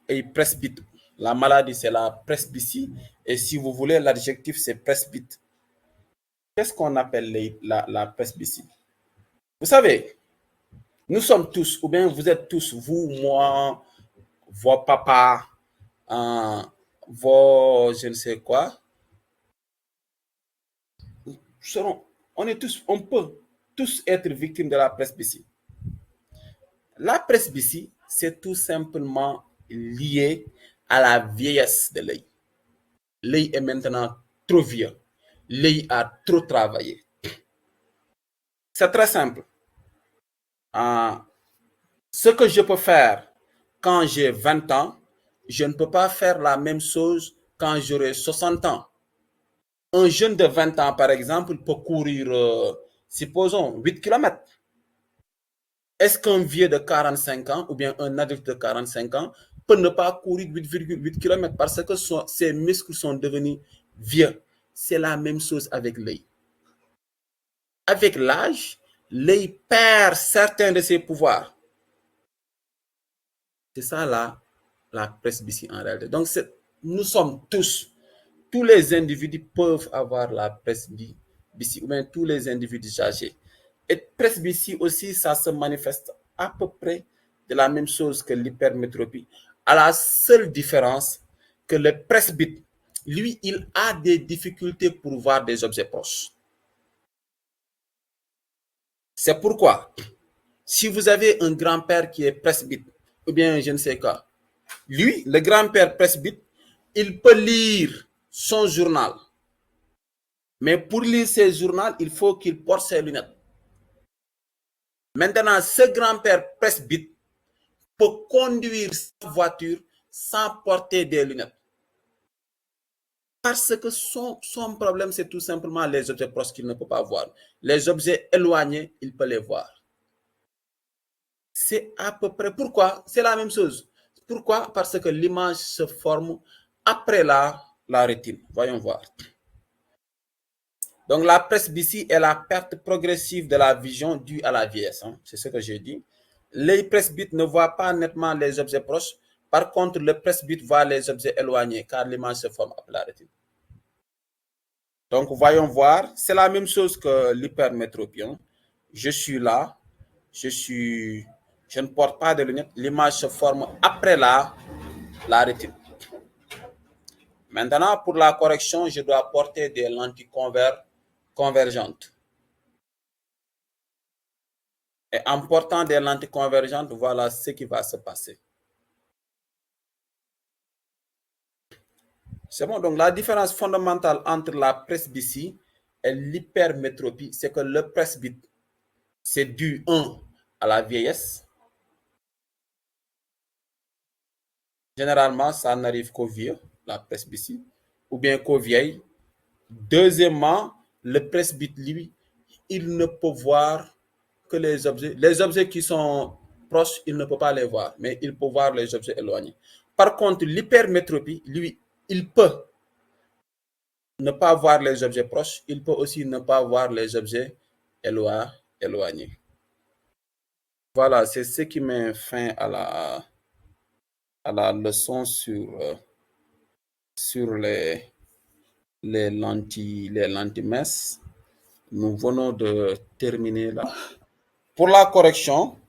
et presbyte. La maladie, c'est la presbytie. Et si vous voulez, l'adjectif, c'est presbyte. Qu'est-ce qu'on appelle la presbytie? Vous savez, nous sommes tous, ou bien vous êtes tous, vous, moi, vos papas, vos je ne sais quoi, on est tous, on peut tous être victimes de la presbytie. La presbytie, c'est tout simplement lié à la vieillesse de l'œil. L'œil est maintenant trop vieux. L'œil a trop travaillé. C'est très simple. Ce que je peux faire quand j'ai 20 ans, je ne peux pas faire la même chose quand j'aurai 60 ans. Un jeune de 20 ans, par exemple, peut courir, supposons, 8 kilomètres. Est-ce qu'un vieux de 45 ans ou bien un adulte de 45 ans peut ne pas courir 8,8 km parce que ses muscles sont devenus vieux? C'est la même chose avec l'œil. Avec l'âge, l'œil perd certains de ses pouvoirs. C'est ça la presbytie en réalité. Donc, nous sommes tous les individus peuvent avoir la presbytie, ou bien tous les individus âgés. Et presbytie aussi, ça se manifeste à peu près de la même chose que l'hypermétropie, à la seule différence que le presbyte, lui, il a des difficultés pour voir des objets proches. C'est pourquoi, si vous avez un grand-père qui est presbyte, ou bien je ne sais quoi, lui, le grand-père presbyte, il peut lire son journal. Mais pour lire ses journaux, il faut qu'il porte ses lunettes. Maintenant, ce grand-père presbyte peut conduire sa voiture sans porter des lunettes. Parce que son problème, c'est tout simplement les objets proches qu'il ne peut pas voir. Les objets éloignés, il peut les voir. C'est à peu près. Pourquoi? C'est la même chose. Pourquoi? Parce que l'image se forme après la rétine. Voyons voir. Donc, la presbytie est la perte progressive de la vision due à la vieillesse. Hein. C'est ce que j'ai dit. L'œil presbyte ne voit pas nettement les objets proches. Par contre, le presbyte voit les objets éloignés car l'image se forme après la rétine. Donc, voyons voir. C'est la même chose que l'hypermétropie. Hein. Je suis là. Je ne porte pas de lunettes. L'image se forme après la rétine. Maintenant, pour la correction, je dois porter des lentilles convergentes. Et en portant des lentilles convergentes, voilà ce qui va se passer. C'est bon, donc la différence fondamentale entre la presbytie et l'hypermétropie, c'est que le presbyte, c'est dû, à la vieillesse. Généralement, ça n'arrive qu'aux vieux, la presbytie, ou bien qu'aux vieilles. Deuxièmement, le presbyte, lui, il ne peut voir que les objets. Les objets qui sont proches, il ne peut pas les voir, mais il peut voir les objets éloignés. Par contre, l'hypermétropie, lui, il peut ne pas voir les objets proches, il peut aussi ne pas voir les objets éloignés. Voilà, c'est ce qui met fin à la leçon sur les lentilles minces. Nous venons de terminer là. Pour la correction,